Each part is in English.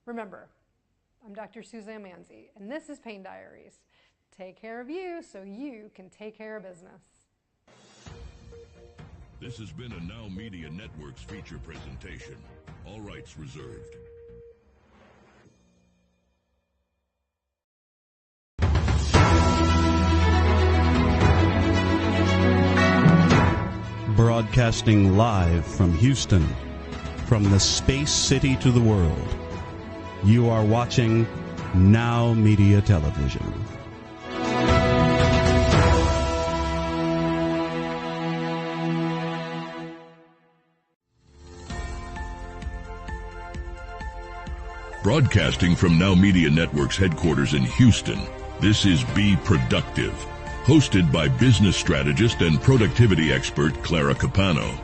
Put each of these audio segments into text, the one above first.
Remember, I'm Dr. Suzanne Manzi, and this is Pain Diaries. Take care of you so you can take care of business. This has been a Now Media Networks feature presentation. All rights reserved. Broadcasting live from Houston, from the space city to the world. You are watching Now Media Television. Broadcasting from Now Media Network's headquarters in Houston, this is Be Productive, hosted by business strategist and productivity expert Clara Capano.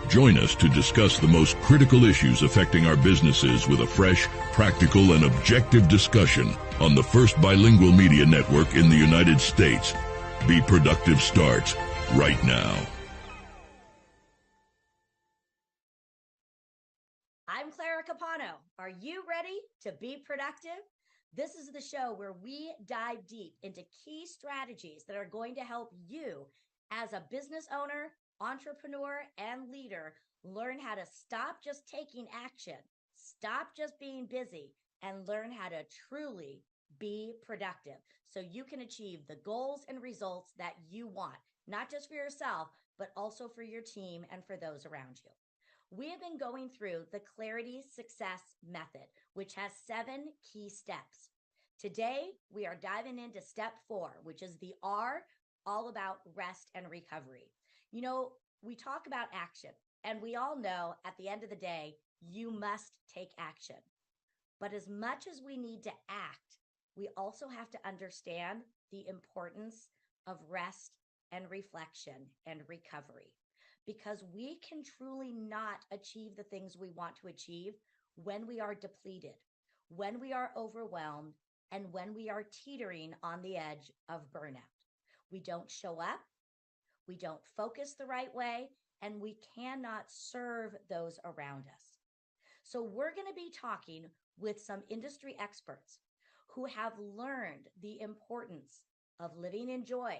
Join us to discuss the most critical issues affecting our businesses with a fresh, practical, and objective discussion on the first bilingual media network in the United States. Be Productive starts right now. I'm Clara Capano. Are you ready to be productive? This is the show where we dive deep into key strategies that are going to help you as a business owner, entrepreneur, and leader learn how to stop just taking action, stop just being busy, and learn how to truly be productive so you can achieve the goals and results that you want, not just for yourself, but also for your team and for those around you. We have been going through the Clarity Success Method, which has 7 key steps. Today, we are diving into step 4, which is the R, all about rest and recovery. You know, we talk about action, and we all know at the end of the day, you must take action. But as much as we need to act, we also have to understand the importance of rest and reflection and recovery. Because we can truly not achieve the things we want to achieve when we are depleted, when we are overwhelmed, and when we are teetering on the edge of burnout. We don't show up, we don't focus the right way, and we cannot serve those around us. So we're going to be talking with some industry experts who have learned the importance of living in joy,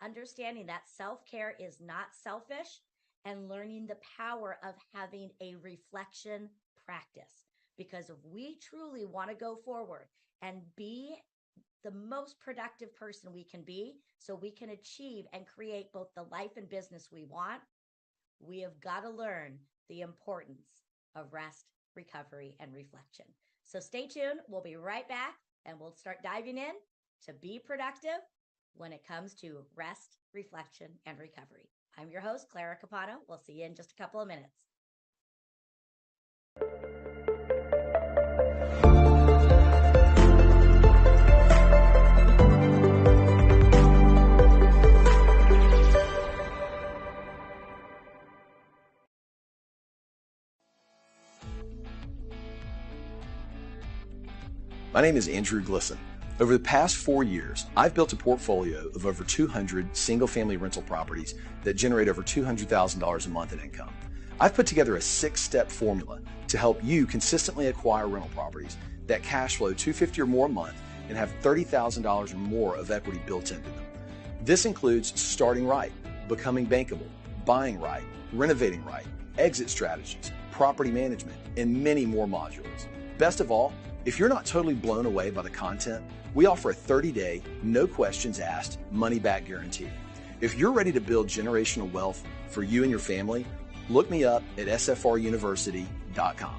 understanding that self-care is not selfish, and learning the power of having a reflection practice. Because if we truly want to go forward and be the most productive person we can be, so we can achieve and create both the life and business we want, we have got to learn the importance of rest, recovery, and reflection. So stay tuned. We'll be right back, and we'll start diving in to be productive when it comes to rest, reflection, and recovery. I'm your host, Clara Capano. We'll see you in just a couple of minutes. My name is Andrew Glisson. Over the past 4 years, I've built a portfolio of over 200 single-family rental properties that generate over $200,000 a month in income. I've put together a 6-step formula to help you consistently acquire rental properties that cash flow $250 or more a month and have $30,000 or more of equity built into them. This includes starting right, becoming bankable, buying right, renovating right, exit strategies, property management, and many more modules. Best of all, if you're not totally blown away by the content, we offer a 30-day, no questions asked, money-back guarantee. If you're ready to build generational wealth for you and your family, look me up at sfruniversity.com.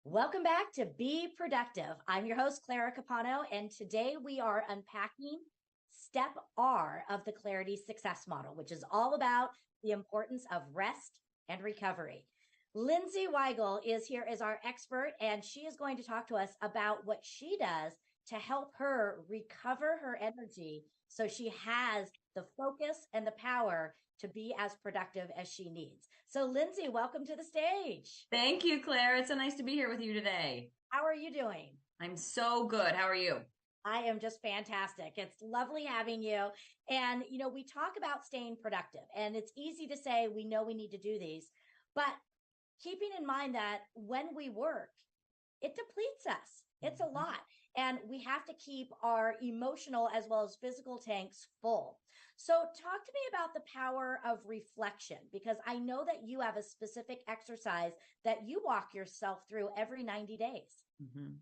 Welcome back to Be Productive. I'm your host, Clara Capano, and today we are unpacking step R of the Clarity Success Model, which is all about the importance of rest and recovery. Lindsay Weigel is here as our expert, and she is going to talk to us about what she does to help her recover her energy so she has the focus and the power to be as productive as she needs. So Lindsay, welcome to the stage. Thank you, Claire. It's so nice to be here with you today. How are you doing? I'm so good. How are you? I am just fantastic. It's lovely having you. And, we talk about staying productive, and it's easy to say we know we need to do these, but keeping in mind that when we work, it depletes us. It's a lot. And we have to keep our emotional as well as physical tanks full. So talk to me about the power of reflection, because I know that you have a specific exercise that you walk yourself through every 90 days.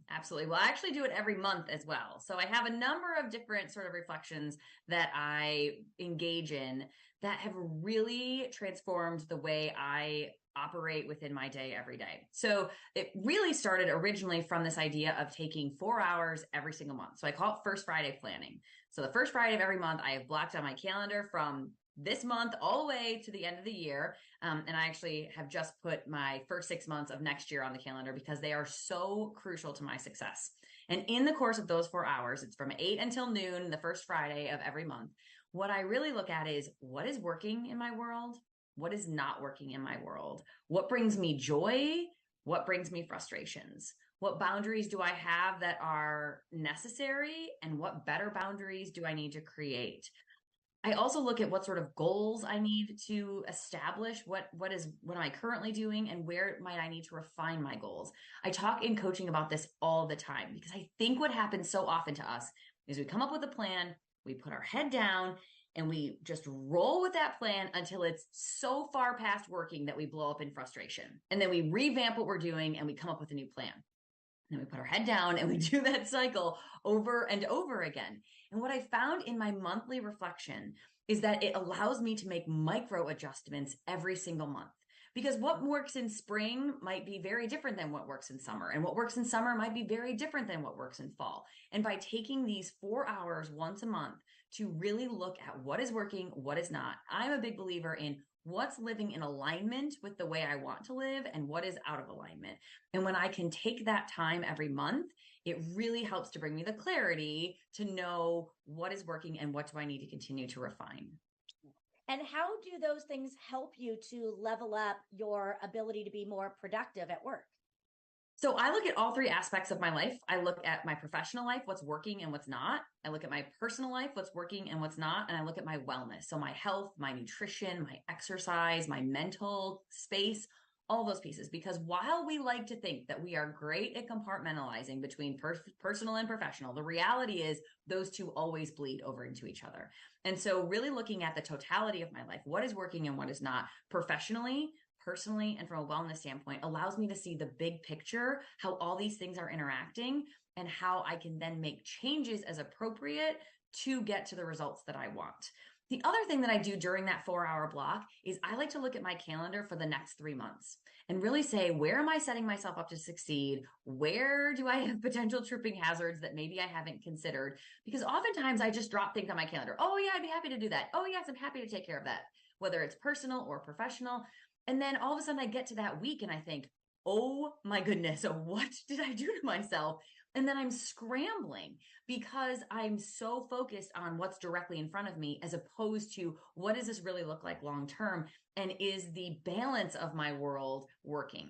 Absolutely. Well, I actually do it every month as well. So I have a number of different sort of reflections that I engage in that have really transformed the way I operate within my day every day. So it really started originally from this idea of taking 4 hours every single month. So I call it First Friday planning. So the first Friday of every month, I have blocked on my calendar from this month all the way to the end of the year. And I actually have just put my first 6 months of next year on the calendar because they are so crucial to my success. And in the course of those 4 hours, it's from 8 until noon, the first Friday of every month. What I really look at is what is working in my world? What is not working in my world? What brings me joy? What brings me frustrations? What boundaries do I have that are necessary? And what better boundaries do I need to create? I also look at what sort of goals I need to establish, what am I currently doing, and where might I need to refine my goals. I talk in coaching about this all the time because I think what happens so often to us is we come up with a plan, we put our head down, and we just roll with that plan until it's so far past working that we blow up in frustration. And then we revamp what we're doing and we come up with a new plan. And then we put our head down and we do that cycle over and over again. And what I found in my monthly reflection is that it allows me to make micro adjustments every single month. Because what works in spring might be very different than what works in summer. And what works in summer might be very different than what works in fall. And by taking these 4 hours once a month to really look at what is working, what is not, I'm a big believer in what's living in alignment with the way I want to live and what is out of alignment. And when I can take that time every month, it really helps to bring me the clarity to know what is working and what do I need to continue to refine. And how do those things help you to level up your ability to be more productive at work? So I look at all 3 aspects of my life. I look at my professional life, what's working and what's not. I look at my personal life, what's working and what's not. And I look at my wellness. So my health, my nutrition, my exercise, my mental space, all those pieces. Because while we like to think that we are great at compartmentalizing between personal and professional, the reality is those two always bleed over into each other. And so really looking at the totality of my life, what is working and what is not professionally, personally, and from a wellness standpoint, allows me to see the big picture, how all these things are interacting and how I can then make changes as appropriate to get to the results that I want. The other thing that I do during that 4-hour block is I like to look at my calendar for the next 3 months and really say, where am I setting myself up to succeed? Where do I have potential tripping hazards that maybe I haven't considered? Because oftentimes I just drop things on my calendar. Oh yeah, I'd be happy to do that. Oh yes, I'm happy to take care of that, whether it's personal or professional. And then all of a sudden I get to that week and I think, oh my goodness, what did I do to myself? And then I'm scrambling because I'm so focused on what's directly in front of me as opposed to what does this really look like long term? And is the balance of my world working?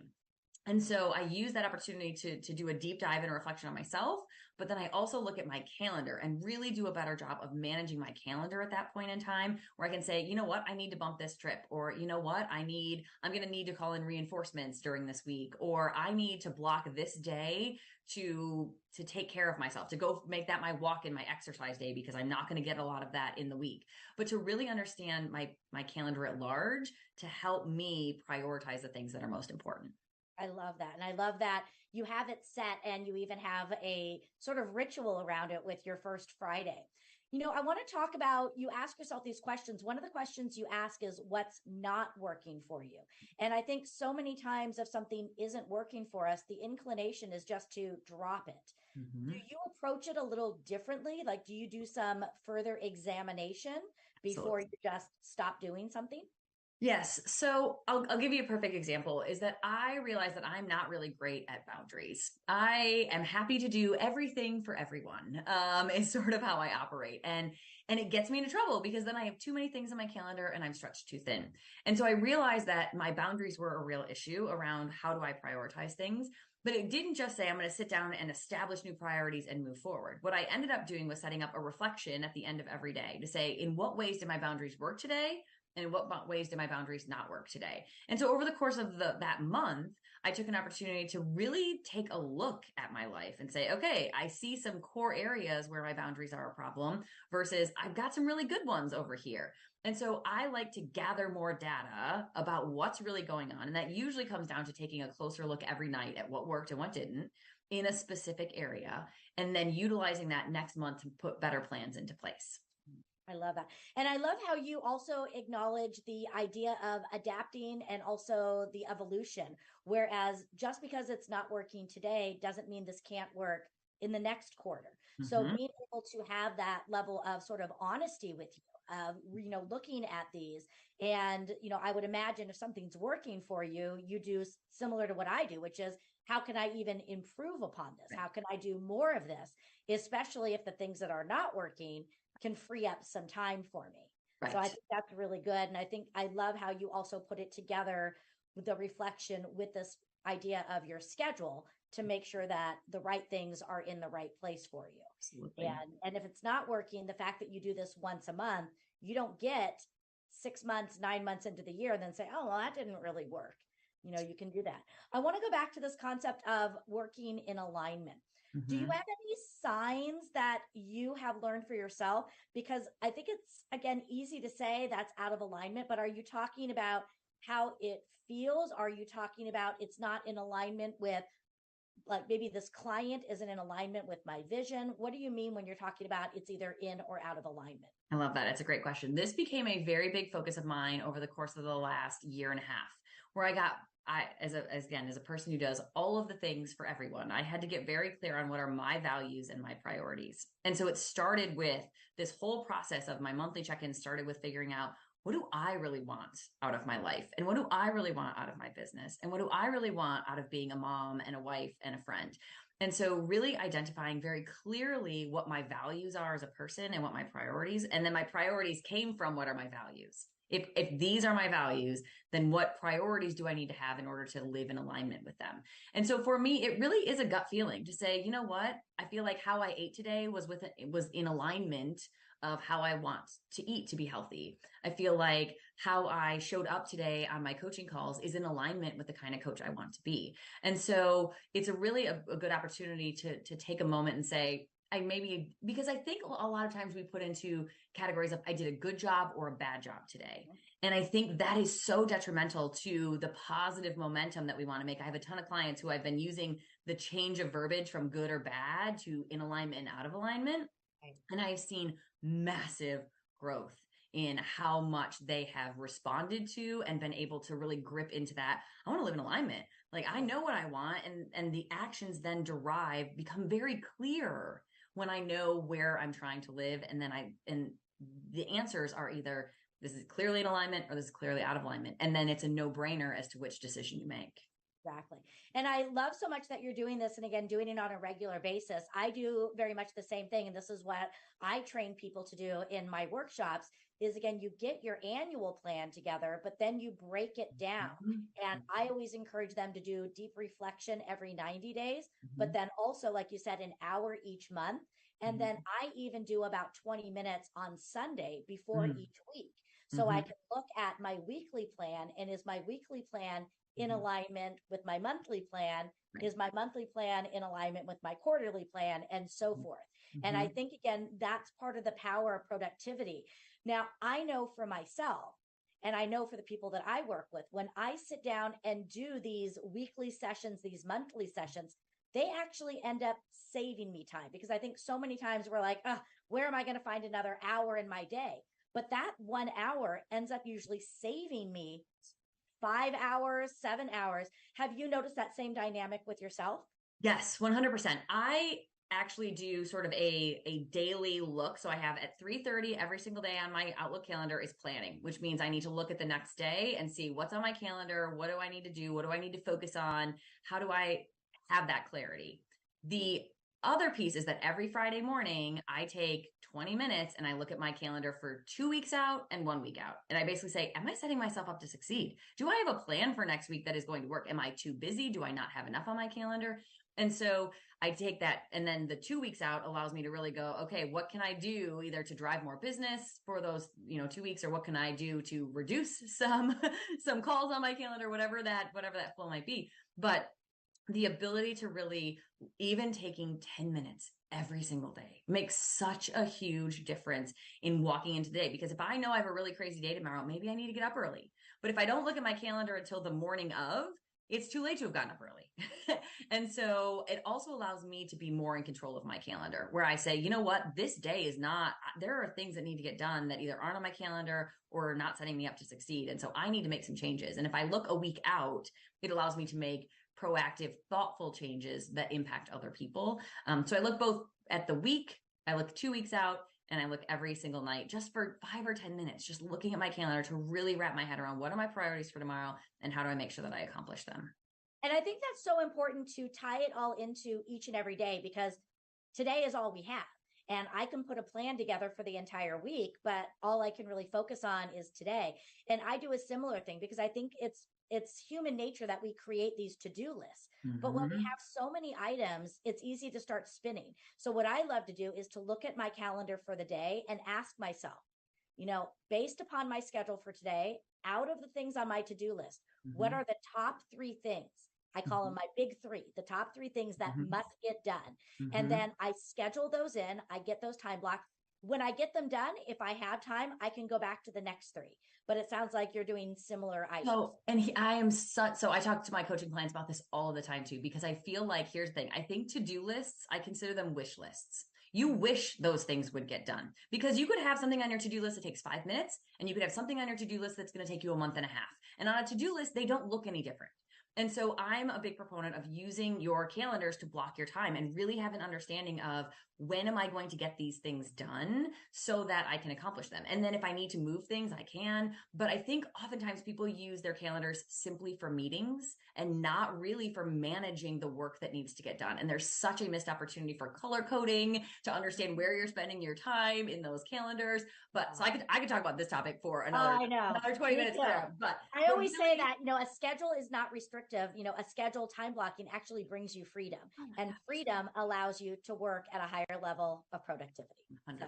And so I use that opportunity to do a deep dive and a reflection on myself, but then I also look at my calendar and really do a better job of managing my calendar at that point in time where I can say, you know what, I need to bump this trip, or you know what, I'm going to need to call in reinforcements during this week, or I need to block this day to take care of myself, to go make that my walk and my exercise day, because I'm not going to get a lot of that in the week, but to really understand my calendar at large to help me prioritize the things that are most important. I love that. And I love that you have it set and you even have a sort of ritual around it with your first Friday. I want to talk about, you ask yourself these questions. One of the questions you ask is what's not working for you. And I think so many times if something isn't working for us, the inclination is just to drop it. Mm-hmm. Do you approach it a little differently? Like, do you do some further examination before you just stop doing something? Yes. So I'll give you a perfect example is that I realize that I'm not really great at boundaries. I am happy to do everything for everyone. Is sort of how I operate. And it gets me into trouble because then I have too many things on my calendar and I'm stretched too thin. And so I realized that my boundaries were a real issue around how do I prioritize things. But it didn't just say, I'm going to sit down and establish new priorities and move forward. What I ended up doing was setting up a reflection at the end of every day to say, in what ways did my boundaries work today? And in what ways did my boundaries not work today? And so over the course of that month, I took an opportunity to really take a look at my life and say, okay, I see some core areas where my boundaries are a problem versus I've got some really good ones over here. And so I like to gather more data about what's really going on. And that usually comes down to taking a closer look every night at what worked and what didn't in a specific area, and then utilizing that next month to put better plans into place. I love that. And I love how you also acknowledge the idea of adapting and also the evolution. Whereas just because it's not working today doesn't mean this can't work in the next quarter. So being able to have that level of sort of honesty with you, looking at these, and, I would imagine if something's working for you, you do similar to what I do, which is, how can I even improve upon this? How can I do more of this? Especially if the things that are not working can free up some time for me. Right. So I think that's really good. And I love how you also put it together with the reflection with this idea of your schedule to make sure that the right things are in the right place for you. Absolutely. And if it's not working, the fact that you do this once a month, you don't get 6 months, 9 months into the year and then say, oh, well, that didn't really work. You can do that. I want to go back to this concept of working in alignment. Do you have any signs that you have learned for yourself? Because I think it's, again, easy to say that's out of alignment, but are you talking about how it feels? Are you talking about it's not in alignment with, like, maybe this client isn't in alignment with my vision? What do you mean when you're talking about it's either in or out of alignment? I love that. It's a great question. This became a very big focus of mine over the course of the last year and a half, where as a person who does all of the things for everyone, I had to get very clear on what are my values and my priorities. And so it started with this whole process of my monthly check-in started with figuring out, what do I really want out of my life? And what do I really want out of my business? And what do I really want out of being a mom and a wife and a friend? And so really identifying very clearly what my values are as a person and what my priorities, and then my priorities came from what are my values. If these are my values, then what priorities do I need to have in order to live in alignment with them? And so for me, it really is a gut feeling to say, you know what? I feel like how I ate today was in alignment of how I want to eat to be healthy. I feel like how I showed up today on my coaching calls is in alignment with the kind of coach I want to be. And so it's a really a good opportunity to take a moment and say, because I think a lot of times we put into categories of I did a good job or a bad job today. And I think that is so detrimental to the positive momentum that we want to make. I have a ton of clients who I've been using the change of verbiage from good or bad to in alignment and out of alignment. And I've seen massive growth in how much they have responded to and been able to really grip into that. I want to live in alignment. Like, I know what I want, and the actions then become very clear when I know where I'm trying to live. And the answers are either this is clearly in alignment or this is clearly out of alignment. And then it's a no-brainer as to which decision you make. Exactly. And I love so much that you're doing this. And again, doing it on a regular basis. I do very much the same thing. And this is what I train people to do in my workshops is, again, you get your annual plan together, but then you break it down. And I always encourage them to do deep reflection every 90 days, but then also, like you said, an hour each month. And then I even do about 20 minutes on Sunday before each week. So I can look at my weekly plan, and is my weekly plan in alignment with my monthly plan? Is my monthly plan in alignment with my quarterly plan, and so forth? And I think, again, that's part of the power of productivity. Now, I know for myself, and I know for the people that I work with, when I sit down and do these weekly sessions, these monthly sessions, they actually end up saving me time, because I think so many times we're like, where am I going to find another hour in my day? But that 1 hour ends up usually saving me 5 hours, 7 hours. Have you noticed that same dynamic with yourself? Yes, 100%. actually do sort of a daily look. So I have at 3:30 every single day on my Outlook calendar is planning, which means I need to look at the next day and see what's on my calendar. What do I need to do? What do I need to focus on? How do I have that clarity? The other piece is that every Friday morning, I take 20 minutes and I look at my calendar for 2 weeks out and 1 week out. And I basically say, am I setting myself up to succeed? Do I have a plan for next week that is going to work? Am I too busy? Do I not have enough on my calendar? And so I take that, and then the 2 weeks out allows me to really go, okay, what can I do either to drive more business for those, 2 weeks, or what can I do to reduce some calls on my calendar, whatever that flow might be. But the ability to really, even taking 10 minutes every single day makes such a huge difference in walking into the day. Because if I know I have a really crazy day tomorrow, maybe I need to get up early. But if I don't look at my calendar until the morning of, it's too late to have gotten up early. And so it also allows me to be more in control of my calendar, where I say, you know what, this day is not, there are things that need to get done that either aren't on my calendar or are not setting me up to succeed. And so I need to make some changes. And if I look a week out, it allows me to make proactive, thoughtful changes that impact other people. So I look both at the week, I look 2 weeks out, and I look every single night just for 5 or 10 minutes, just looking at my calendar to really wrap my head around what are my priorities for tomorrow and how do I make sure that I accomplish them. And I think that's so important to tie it all into each and every day, because today is all we have. And I can put a plan together for the entire week, but all I can really focus on is today. And I do a similar thing because I think it's human nature that we create these to-do lists. But when we have so many items, it's easy to start spinning. So what I love to do is to look at my calendar for the day and ask myself, based upon my schedule for today, out of the things on my to-do list, what are the top 3 things? I call them my big 3, the top 3 things that must get done. And then I schedule those in, I get those time blocks. When I get them done, if I have time, I can go back to the next 3. But it sounds like you're doing similar items. So I talk to my coaching clients about this all the time too, because I feel like, here's the thing. I think to-do lists, I consider them wish lists. You wish those things would get done, because you could have something on your to-do list that takes 5 minutes, and you could have something on your to-do list that's going to take you a month and a half. And on a to-do list, they don't look any different. And so I'm a big proponent of using your calendars to block your time and really have an understanding of, when am I going to get these things done so that I can accomplish them? And then if I need to move things, I can. But I think oftentimes people use their calendars simply for meetings and not really for managing the work that needs to get done. And there's such a missed opportunity for color coding to understand where you're spending your time in those calendars. But so I could talk about this topic for another 20 minutes there. But I always say that, a schedule is not restrictive. A schedule time blocking actually brings you freedom, and freedom allows you to work at a higher level of productivity. 100%. So,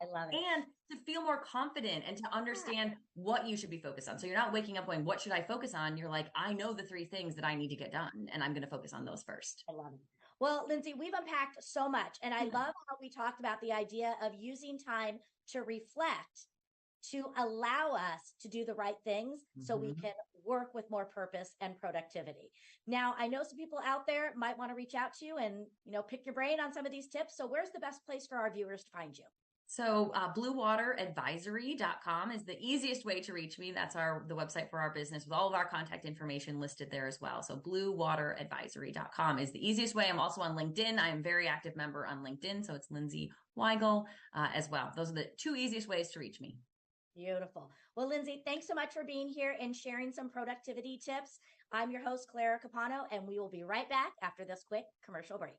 I love it. And to feel more confident and to understand what you should be focused on. So you're not waking up going, what should I focus on? You're like, I know the 3 things that I need to get done, and I'm going to focus on those first. I love it. Well, Lindsay, we've unpacked so much, and I love how we talked about the idea of using time to reflect, to allow us to do the right things so we can work with more purpose and productivity. Now, I know some people out there might want to reach out to you and, pick your brain on some of these tips. So where's the best place for our viewers to find you? So bluewateradvisory.com is the easiest way to reach me. That's the website for our business with all of our contact information listed there as well. So bluewateradvisory.com is the easiest way. I'm also on LinkedIn. I am a very active member on LinkedIn. So it's Lindsay Weigel as well. Those are the 2 easiest ways to reach me. Beautiful. Well, Lindsay, thanks so much for being here and sharing some productivity tips. I'm your host, Clara Capano, and we will be right back after this quick commercial break.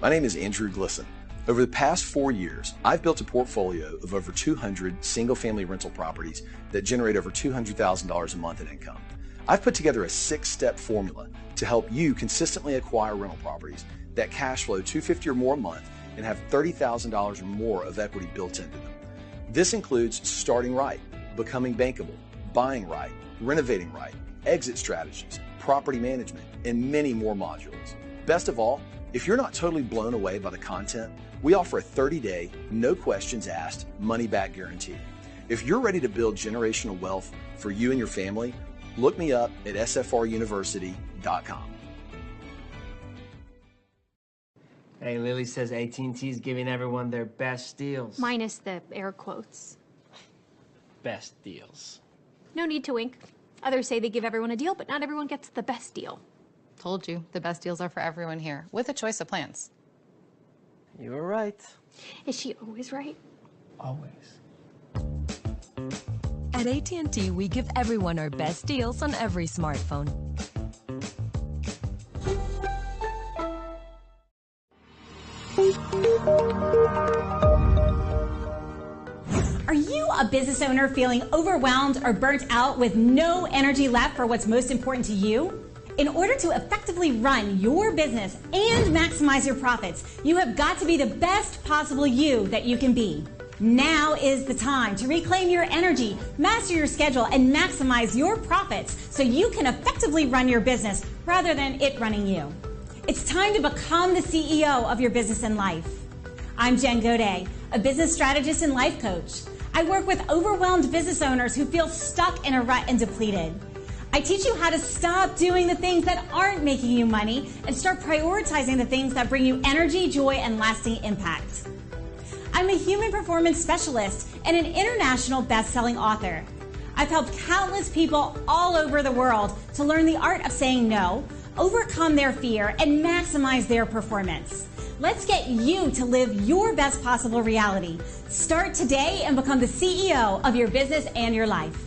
My name is Andrew Glisson. Over the past 4 years, I've built a portfolio of over 200 single-family rental properties that generate over $200,000 a month in income. I've put together a 6-step formula to help you consistently acquire rental properties that cash flow $250,000 or more a month and have $30,000 or more of equity built into them. This includes starting right, becoming bankable, buying right, renovating right, exit strategies, property management, and many more modules. Best of all, if you're not totally blown away by the content, we offer a 30-day, no questions asked, money-back guarantee. If you're ready to build generational wealth for you and your family, look me up at sfruniversity.com. Hey, Lily says AT&T is giving everyone their best deals. Minus the air quotes. Best deals. No need to wink. Others say they give everyone a deal, but not everyone gets the best deal. Told you, the best deals are for everyone here, with a choice of plans. You were right. Is she always right? Always. At AT&T, we give everyone our best deals on every smartphone. Are you a business owner feeling overwhelmed or burnt out with no energy left for what's most important to you? In order to effectively run your business and maximize your profits, you have got to be the best possible you that you can be. Now is the time to reclaim your energy, master your schedule, and maximize your profits so you can effectively run your business rather than it running you. It's time to become the CEO of your business and life. I'm Jen Godet, a business strategist and life coach. I work with overwhelmed business owners who feel stuck in a rut and depleted. I teach you how to stop doing the things that aren't making you money and start prioritizing the things that bring you energy, joy, and lasting impact. I'm a human performance specialist and an international best-selling author. I've helped countless people all over the world to learn the art of saying no, overcome their fear, and maximize their performance. Let's get you to live your best possible reality. Start today and become the CEO of your business and your life.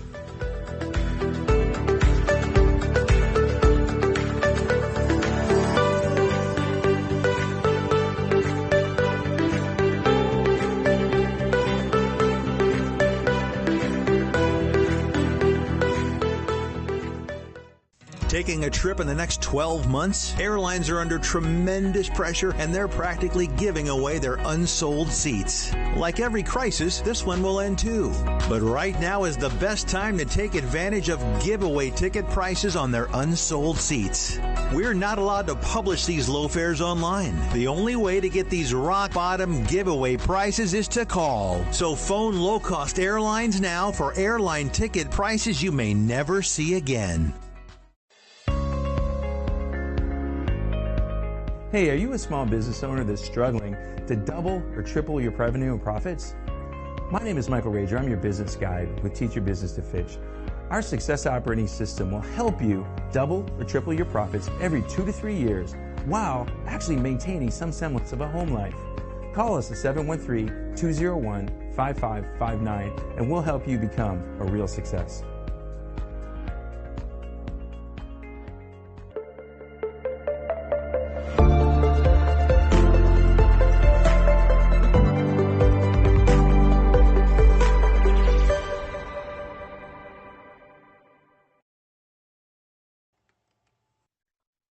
Taking a trip in the next 12 months? Airlines are under tremendous pressure and they're practically giving away their unsold seats. Like every crisis, this one will end too. But right now is the best time to take advantage of giveaway ticket prices on their unsold seats. We're not allowed to publish these low fares online. The only way to get these rock bottom giveaway prices is to call. So phone low cost airlines now for airline ticket prices you may never see again. Hey, are you a small business owner that's struggling to double or triple your revenue and profits? My name is Michael Rager. I'm your business guide with Teach Your Business to Fish. Our success operating system will help you double or triple your profits every 2 to 3 years while actually maintaining some semblance of a home life. Call us at 713-201-5559 and we'll help you become a real success.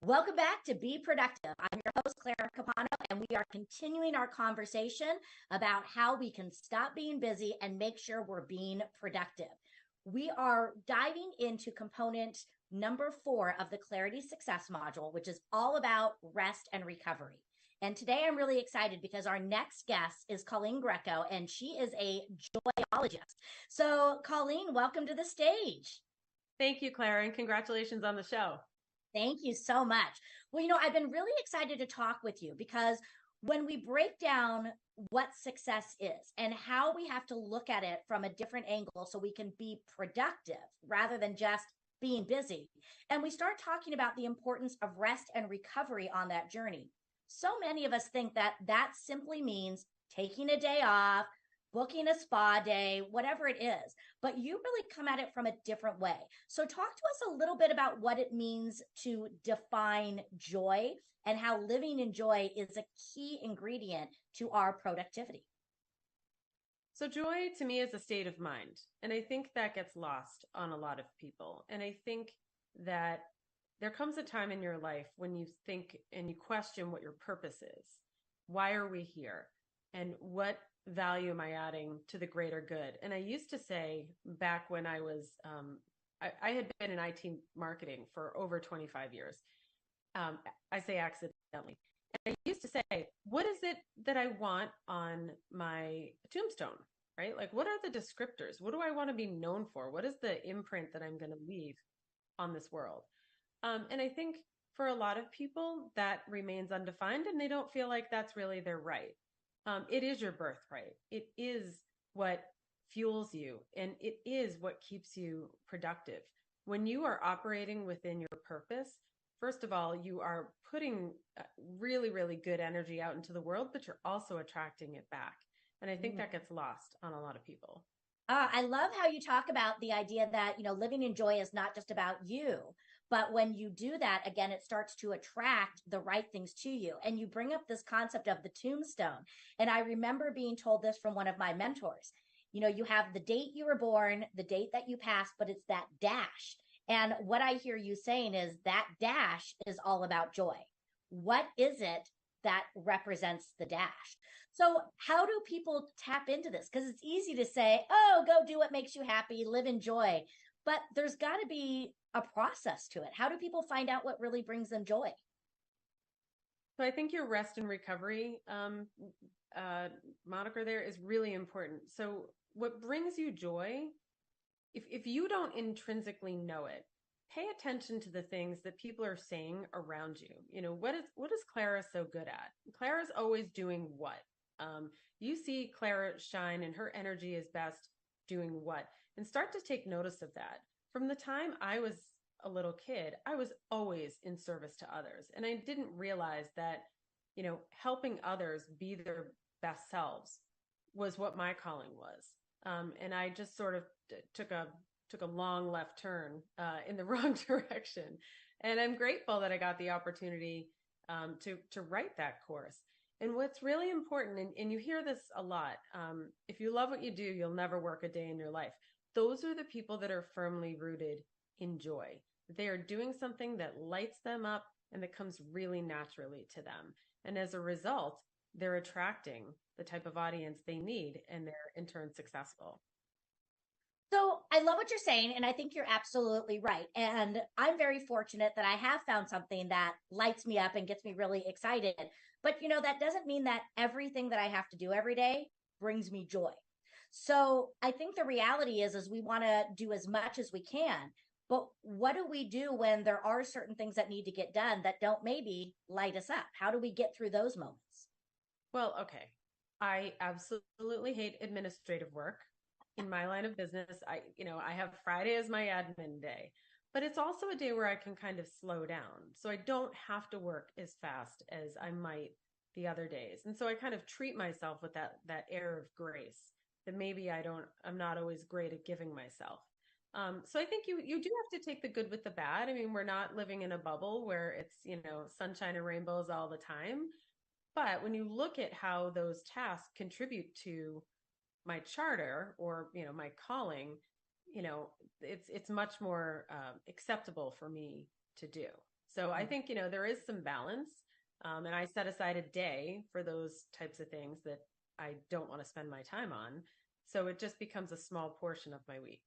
Welcome back to Be Productive. I'm your host, Clara Capano, and we are continuing our conversation about how we can stop being busy and make sure we're being productive. We are diving into component number 4 of the Clarity Success module, which is all about rest and recovery. And today I'm really excited because our next guest is Colleen Greco, and she is a joyologist. So Colleen, welcome to the stage. Thank you, Clara, and congratulations on the show. Thank you so much. Well, I've been really excited to talk with you because when we break down what success is and how we have to look at it from a different angle so we can be productive rather than just being busy, and we start talking about the importance of rest and recovery on that journey, so many of us think that that simply means taking a day off, booking a spa day, whatever it is, but you really come at it from a different way. So talk to us a little bit about what it means to define joy and how living in joy is a key ingredient to our productivity. So joy to me is a state of mind. And I think that gets lost on a lot of people. And I think that there comes a time in your life when you think and you question what your purpose is. Why are we here? And what value am I adding to the greater good? And I used to say back when I was, I had been in IT marketing for over 25 years. I say accidentally. And I used to say, what is it that I want on my tombstone? right? Like, what are the descriptors? What do I want to be known for? What is the imprint that I'm going to leave on this world? And I think for a lot of people, that remains undefined, and they don't feel like that's really their right. It is your birthright. It is what fuels you, and it is what keeps you productive. When you are operating within your purpose, first of all, you are putting really, really good energy out into the world, but you're also attracting it back. And I think that gets lost on a lot of people. I love how you talk about the idea that, living in joy is not just about you, but when you do that, again, it starts to attract the right things to you. And you bring up this concept of the tombstone. And I remember being told this from one of my mentors. You have the date you were born, the date that you passed, but it's that dash. And what I hear you saying is that dash is all about joy. What is it that represents the dash? So how do people tap into this? Because it's easy to say, oh, go do what makes you happy, live in joy. But there's got to be a process to it. How do people find out what really brings them joy? So I think your rest and recovery moniker there is really important. So what brings you joy, if you don't intrinsically know it, pay attention to the things that people are saying around you. What is Clara so good at? Clara's always doing what? You see Clara shine and her energy is best doing what? And start to take notice of that. From the time I was a little kid, I was always in service to others. And I didn't realize that, helping others be their best selves was what my calling was. And I just sort of took a long left turn in the wrong direction. And I'm grateful that I got the opportunity to write that course. And what's really important, and you hear this a lot, if you love what you do, you'll never work a day in your life. Those are the people that are firmly rooted in joy. They are doing something that lights them up and that comes really naturally to them. And as a result, they're attracting the type of audience they need, and they're in turn successful. So I love what you're saying, and I think you're absolutely right. And I'm very fortunate that I have found something that lights me up and gets me really excited. But, that doesn't mean that everything that I have to do every day brings me joy. So I think the reality is we want to do as much as we can. But what do we do when there are certain things that need to get done that don't maybe light us up? How do we get through those moments? Well, okay. I absolutely hate administrative work. In my line of business, I have Friday as my admin day, but it's also a day where I can kind of slow down. So I don't have to work as fast as I might the other days. And so I kind of treat myself with that air of grace that maybe I'm not always great at giving myself. So I think you do have to take the good with the bad. I mean, we're not living in a bubble where it's, sunshine and rainbows all the time. But when you look at how those tasks contribute to my charter or, my calling, it's much more acceptable for me to do. So I think, there is some balance. And I set aside a day for those types of things that I don't want to spend my time on. So it just becomes a small portion of my week.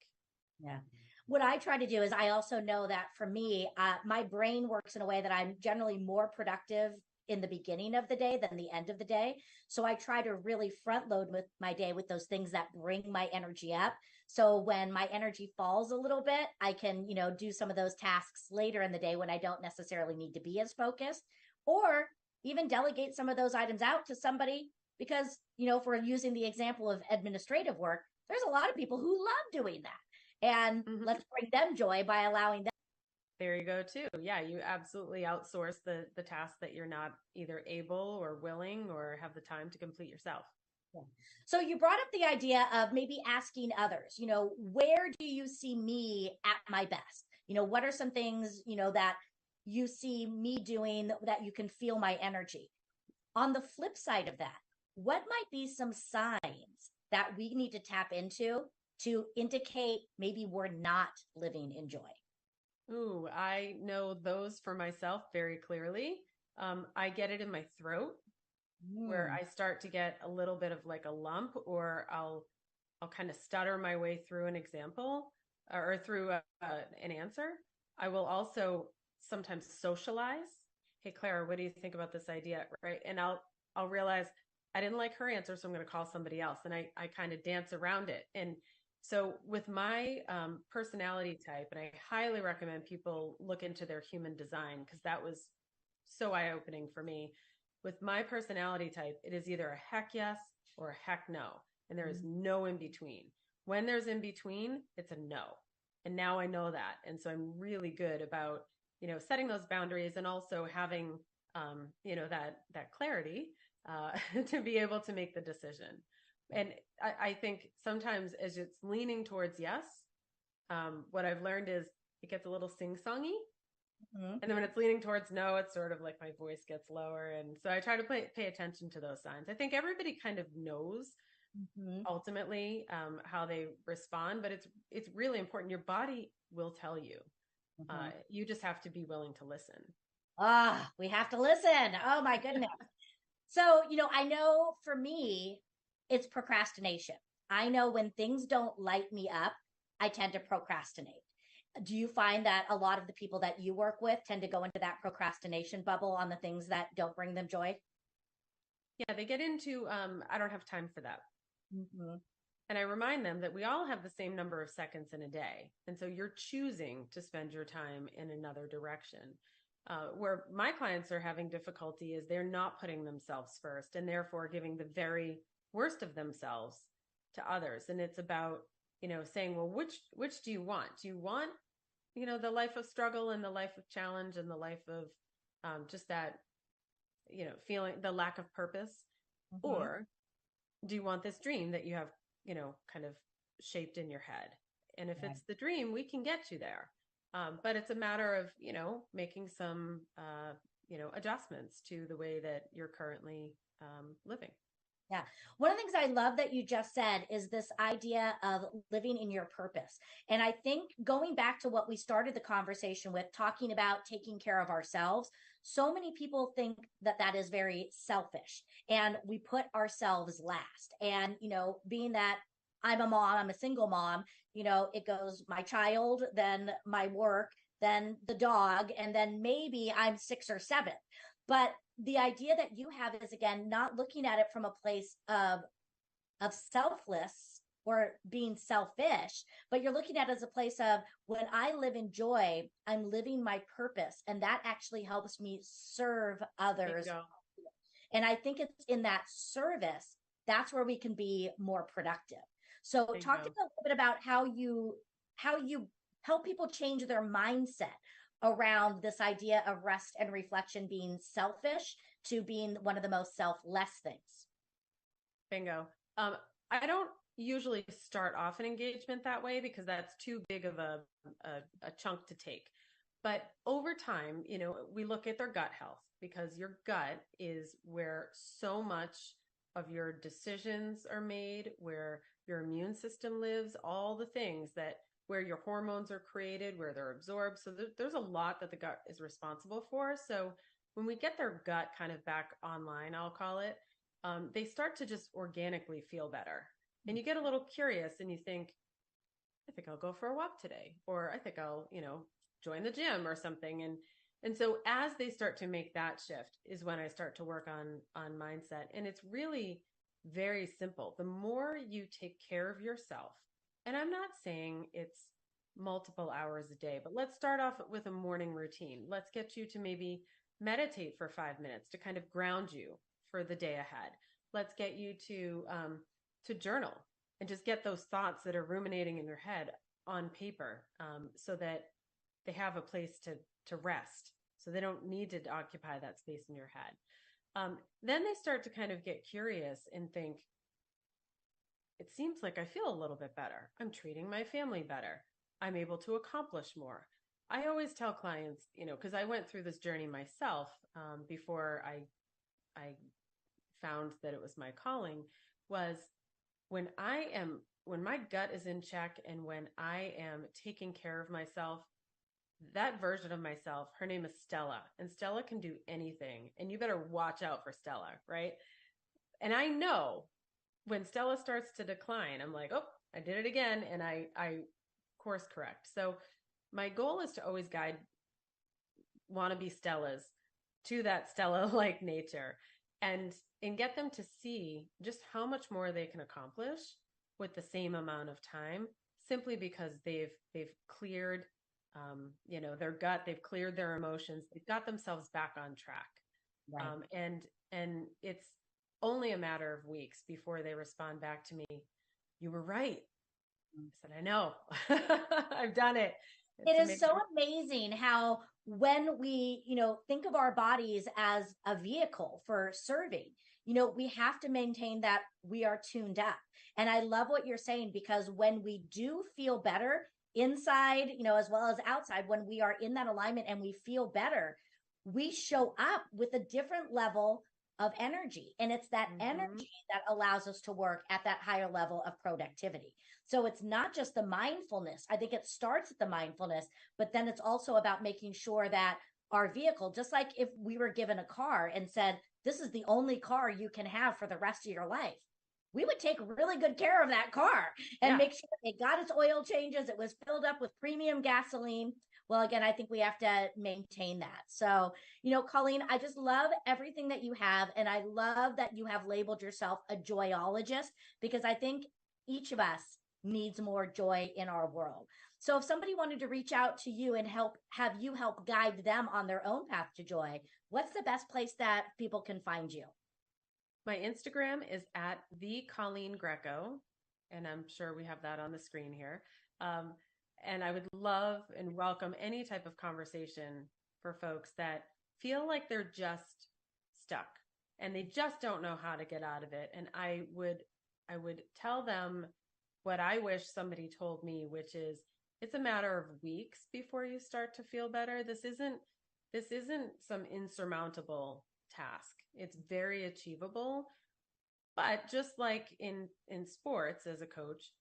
Yeah. What I try to do is I also know that for me, my brain works in a way that I'm generally more productive in the beginning of the day than the end of the day. So I try to really front load with my day with those things that bring my energy up. So when my energy falls a little bit, I can, do some of those tasks later in the day when I don't necessarily need to be as focused, or even delegate some of those items out to somebody because, if we're using the example of administrative work, there's a lot of people who love doing that. And let's bring them joy by allowing them. There you go too. Yeah, you absolutely outsource the tasks that you're not either able or willing or have the time to complete yourself. Yeah. So you brought up the idea of maybe asking others, where do you see me at my best? What are some things, that you see me doing that you can feel my energy? On the flip side of that, what might be some signs that we need to tap into to indicate maybe we're not living in joy? Ooh, I know those for myself very clearly. I get it in my throat where I start to get a little bit of like a lump, or I'll kind of stutter my way through an example or through an answer. I will also sometimes socialize. Hey, Clara, what do you think about this idea? Right. And I'll realize, I didn't like her answer, so I'm going to call somebody else. And I kind of dance around it. And so with my personality type, and I highly recommend people look into their human design, because that was so eye-opening for me. With my personality type, it is either a heck yes or a heck no. And there is no in between. When there's in between, it's a no. And now I know that. And so I'm really good about, setting those boundaries and also having, that clarity to be able to make the decision. And I think sometimes as it's leaning towards yes, what I've learned is it gets a little sing-songy. And then when it's leaning towards no, it's sort of like my voice gets lower. And so I try to pay attention to those signs. I think everybody kind of knows ultimately how they respond, but it's really important. Your body will tell you. You just have to be willing to listen. We have to listen. Oh my goodness. So, I know for me, it's procrastination. I know when things don't light me up, I tend to procrastinate. Do you find that a lot of the people that you work with tend to go into that procrastination bubble on the things that don't bring them joy? Yeah, they get into, I don't have time for that. And I remind them that we all have the same number of seconds in a day. And so you're choosing to spend your time in another direction. Where my clients are having difficulty is they're not putting themselves first and therefore giving the very worst of themselves to others. And it's about, saying, well, which do you want? Do you want, the life of struggle and the life of challenge and the life of just that, feeling the lack of purpose? Or do you want this dream that you have, kind of shaped in your head? And if it's the dream, we can get you there. But it's a matter of, making some, adjustments to the way that you're currently living. Yeah. One of the things I love that you just said is this idea of living in your purpose. And I think going back to what we started the conversation with, talking about taking care of ourselves, so many people think that that is very selfish and we put ourselves last. And, being that I'm a mom, I'm a single mom, it goes my child, then my work, then the dog, and then maybe I'm 6 or 7. But the idea that you have is, again, not looking at it from a place of selfless or being selfish, but you're looking at it as a place of when I live in joy, I'm living my purpose. And that actually helps me serve others. And I think it's in that service, that's where we can be more productive. So talk to me a little bit about how you help people change their mindset around this idea of rest and reflection being selfish to being one of the most selfless things. Bingo. I don't usually start off an engagement that way because that's too big of a chunk to take. But over time, we look at their gut health, because your gut is where so much of your decisions are made, where your immune system lives, all the things where your hormones are created, where they're absorbed. So there's a lot that the gut is responsible for. So when we get their gut kind of back online, I'll call it, they start to just organically feel better. And you get a little curious and you think, I think I'll go for a walk today, or I think I'll, join the gym or something. And so as they start to make that shift is when I start to work on mindset. And it's really very simple. The more you take care of yourself, and I'm not saying it's multiple hours a day, but let's start off with a morning routine. Let's get you to maybe meditate for 5 minutes to kind of ground you for the day ahead. Let's get you to journal and just get those thoughts that are ruminating in your head on paper, so that they have a place to rest, so they don't need to occupy that space in your head. Then they start to kind of get curious and think, it seems like I feel a little bit better. I'm treating my family better. I'm able to accomplish more. I always tell clients, because I went through this journey myself before I found that it was my calling, was when my gut is in check and when I am taking care of myself, that version of myself, her name is Stella, and Stella can do anything. And you better watch out for Stella, right? And I know when Stella starts to decline, I'm like, oh, I did it again. And I course correct. So my goal is to always guide wannabe Stellas to that Stella-like nature. and get them to see just how much more they can accomplish with the same amount of time, simply because they've cleared, their gut, they've cleared their emotions, they've got themselves back on track. Right. And it's only a matter of weeks before they respond back to me, "You were right." I said, "I know." I've done it. It is so amazing how when we, think of our bodies as a vehicle for serving, we have to maintain that we are tuned up. And I love what you're saying, because when we do feel better inside, as well as outside, when we are in that alignment and we feel better, we show up with a different level of energy. And it's that energy that allows us to work at that higher level of productivity. So it's not just the mindfulness. I think it starts at the mindfulness, but then it's also about making sure that our vehicle, just like if we were given a car and said, this is the only car you can have for the rest of your life, we would take really good care of that car and make sure it got its oil changes. It was filled up with premium gasoline. Well, again, I think we have to maintain that. So, Colleen, I just love everything that you have. And I love that you have labeled yourself a joyologist, because I think each of us needs more joy in our world. So if somebody wanted to reach out to you and have you help guide them on their own path to joy, what's the best place that people can find you? My Instagram is at @TheColleenGreco, and I'm sure we have that on the screen here. And I would love and welcome any type of conversation for folks that feel like they're just stuck and they just don't know how to get out of it. And I would tell them what I wish somebody told me, which is, it's a matter of weeks before you start to feel better. This isn't some insurmountable task. It's very achievable. But just like in sports as a coach,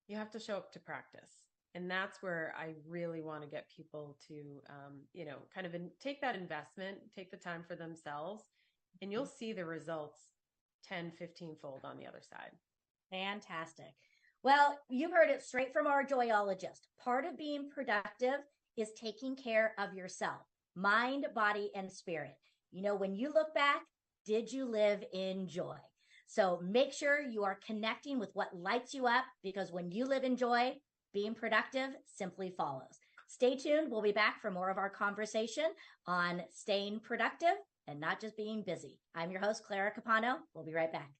you have to show up to practice. And that's where I really want to get people to, take that investment, take the time for themselves, and you'll see the results 10, 15-fold on the other side. Fantastic. Well, you heard it straight from our joyologist. Part of being productive is taking care of yourself, mind, body, and spirit. When you look back, did you live in joy? So make sure you are connecting with what lights you up, because when you live in joy, being productive simply follows. Stay tuned. We'll be back for more of our conversation on staying productive and not just being busy. I'm your host, Clara Capano. We'll be right back.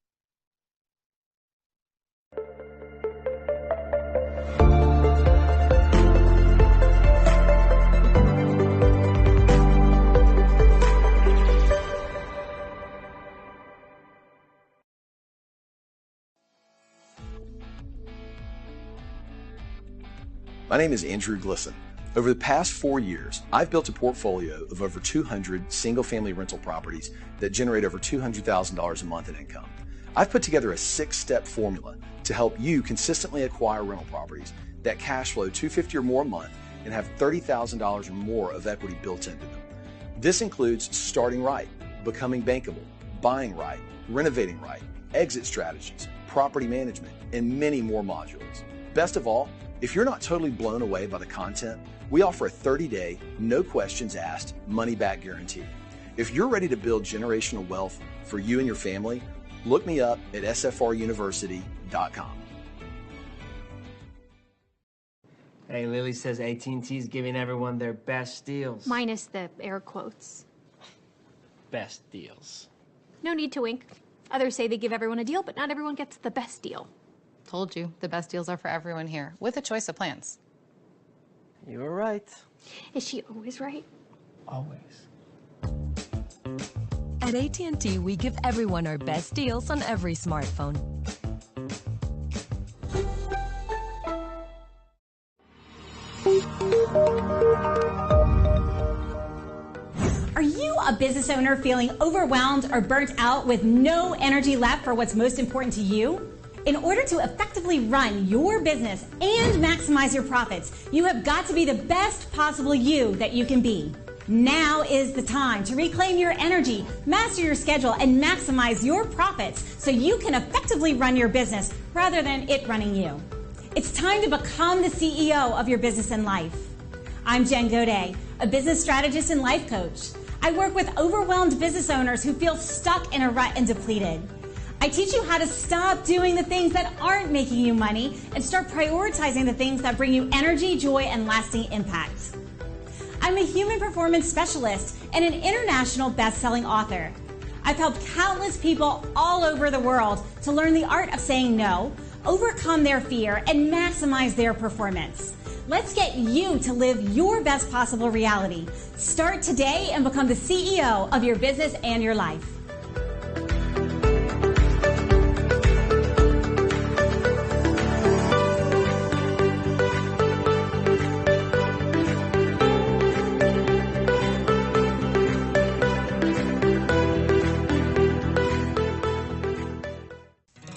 My name is Andrew Glisson. Over the past 4 years, I've built a portfolio of over 200 single-family rental properties that generate over $200,000 a month in income. I've put together a 6-step formula to help you consistently acquire rental properties that cash flow $250,000 or more a month and have $30,000 or more of equity built into them. This includes starting right, becoming bankable, buying right, renovating right, exit strategies, property management, and many more modules. Best of all, if you're not totally blown away by the content, we offer a 30-day, no questions asked, money-back guarantee. If you're ready to build generational wealth for you and your family, look me up at sfruniversity.com. Hey, Lily says AT&T's giving everyone their best deals. Minus the air quotes. Best deals. No need to wink. Others say they give everyone a deal, but not everyone gets the best deal. Told you, the best deals are for everyone here, with a choice of plans. You were right. Is she always right? Always. At AT&T, we give everyone our best deals on every smartphone. Are you a business owner feeling overwhelmed or burnt out with no energy left for what's most important to you? In order to effectively run your business and maximize your profits, you have got to be the best possible you that you can be. Now is the time to reclaim your energy, master your schedule, and maximize your profits so you can effectively run your business rather than it running you. It's time to become the CEO of your business and life. I'm Jen Godet, a business strategist and life coach. I work with overwhelmed business owners who feel stuck in a rut and depleted. I teach you how to stop doing the things that aren't making you money and start prioritizing the things that bring you energy, joy, and lasting impact. I'm a human performance specialist and an international best-selling author. I've helped countless people all over the world to learn the art of saying no, overcome their fear, and maximize their performance. Let's get you to live your best possible reality. Start today and become the CEO of your business and your life.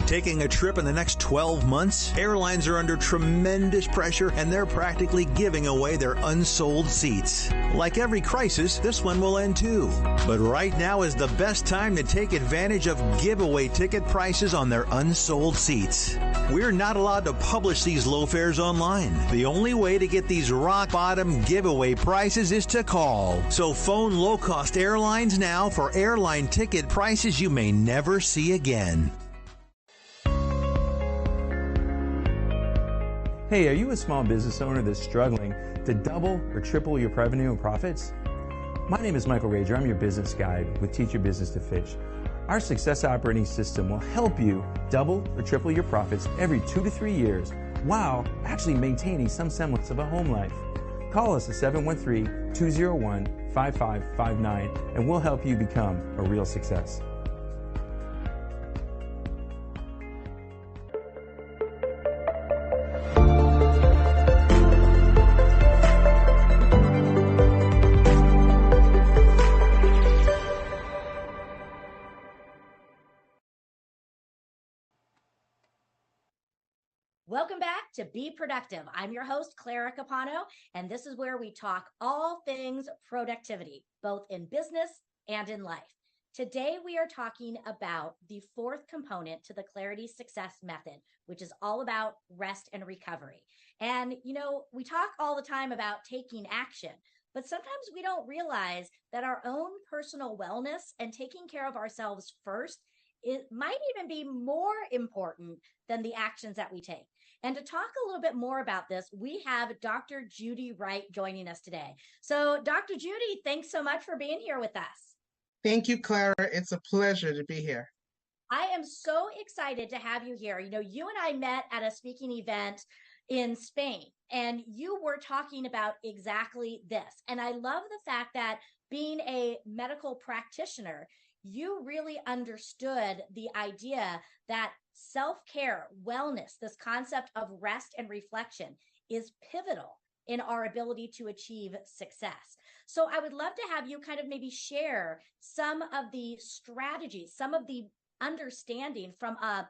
Taking a trip in the next 12 months? Airlines are under tremendous pressure and they're practically giving away their unsold seats. Like every crisis, this one will end too. But right now is the best time to take advantage of giveaway ticket prices on their unsold seats. We're not allowed to publish these low fares online. The only way to get these rock bottom giveaway prices is to call. So phone low-cost airlines now for airline ticket prices you may never see again. Hey, are you a small business owner that's struggling to double or triple your revenue and profits? My name is Michael Rager. I'm your business guide with Teach Your Business to Fish. Our success operating system will help you double or triple your profits every 2 to 3 years while actually maintaining some semblance of a home life. Call us at 713-201-5559 and we'll help you become a real success. Welcome back to Be Productive. I'm your host, Clara Capano, and this is where we talk all things productivity, both in business and in life. Today, we are talking about the fourth component to the Clarity Success Method, which is all about rest and recovery. And, we talk all the time about taking action, but sometimes we don't realize that our own personal wellness and taking care of ourselves first, it might even be more important than the actions that we take. And to talk a little bit more about this, we have Dr. Judy Wright joining us today. So Dr. Judy, thanks so much for being here with us. Thank you, Clara. It's a pleasure to be here. I am so excited to have you here. You and I met at a speaking event in Spain, and you were talking about exactly this. And I love the fact that being a medical practitioner, you really understood the idea that self-care, wellness, this concept of rest and reflection is pivotal in our ability to achieve success. So I would love to have you kind of maybe share some of the strategies, some of the understanding from a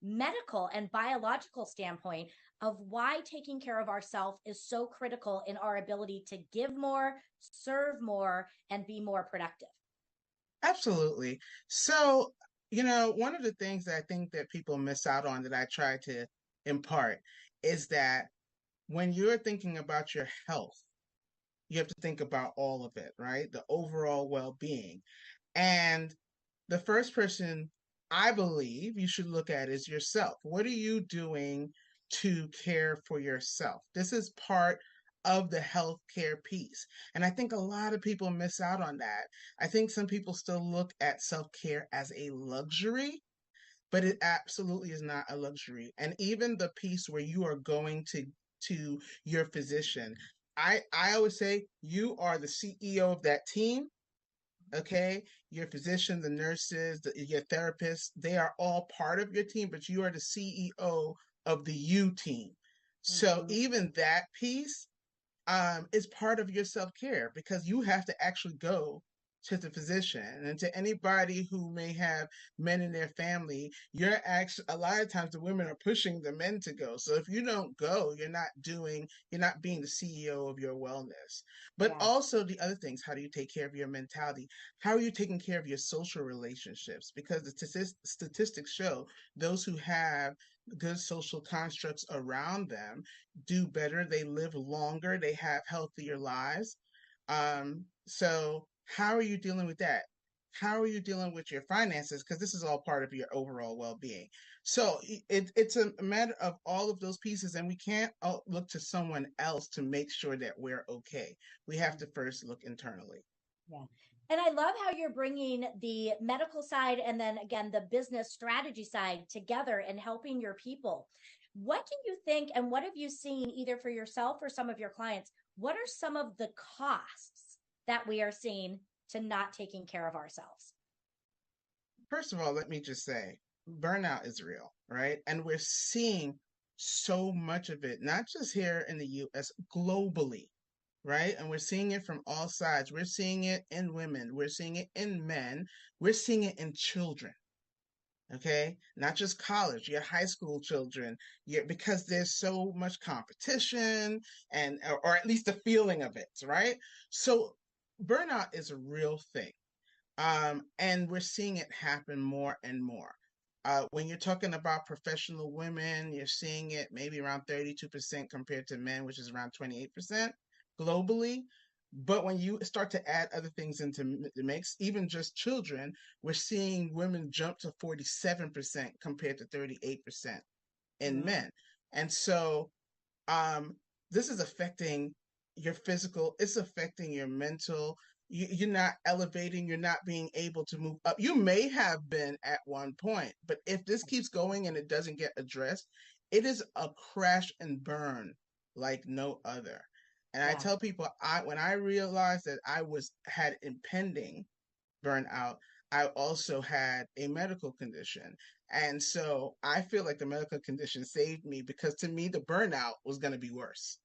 medical and biological standpoint of why taking care of ourselves is so critical in our ability to give more, serve more, and be more productive. Absolutely. So, one of the things that I think that people miss out on that I try to impart is that when you're thinking about your health, you have to think about all of it, right? The overall well-being. And the first person I believe you should look at is yourself. What are you doing to care for yourself? This is part of the healthcare piece. And I think a lot of people miss out on that. I think some people still look at self-care as a luxury, but it absolutely is not a luxury. And even the piece where you are going to your physician, I always say you are the CEO of that team. Okay, your physician, the nurses, your therapists, they are all part of your team, but you are the CEO of the you team. So even that piece is part of your self-care, because you have to actually go to the physician. And to anybody who may have men in their family, a lot of times the women are pushing the men to go. So if you don't go, you're not being the CEO of your wellness. But also the other things, how do you take care of your mentality? How are you taking care of your social relationships? Because the statistics show those who have good social constructs around them do better, they live longer, they have healthier lives. So How are you dealing with that? How are you dealing with your finances? Because this is all part of your overall well-being. So it's a matter of all of those pieces, and we can't look to someone else to make sure that we're okay. We have to first look internally. Yeah. And I love how you're bringing the medical side and then again, the business strategy side together and helping your people. What do you think, and what have you seen either for yourself or some of your clients? What are some of the costs that we are seeing to not taking care of ourselves? First of all, let me just say, burnout is real, right? And we're seeing so much of it, not just here in the US, globally, right? And we're seeing it from all sides. We're seeing it in women, we're seeing it in men, we're seeing it in children. Okay, not just college, your high school children, because there's so much competition and or at least the feeling of it, right? So burnout is a real thing. And we're seeing it happen more and more. When you're talking about professional women, you're seeing it maybe around 32% compared to men, which is around 28% globally. But when you start to add other things into the mix, even just children, we're seeing women jump to 47% compared to 38% in men. And so this is affecting your physical, it's affecting your mental. You're not elevating, you're not being able to move up. You may have been at one point, but if this keeps going and it doesn't get addressed, it is a crash and burn like no other. And I tell people, when I realized that I had impending burnout, I also had a medical condition. And so I feel like the medical condition saved me, because to me, the burnout was going to be worse.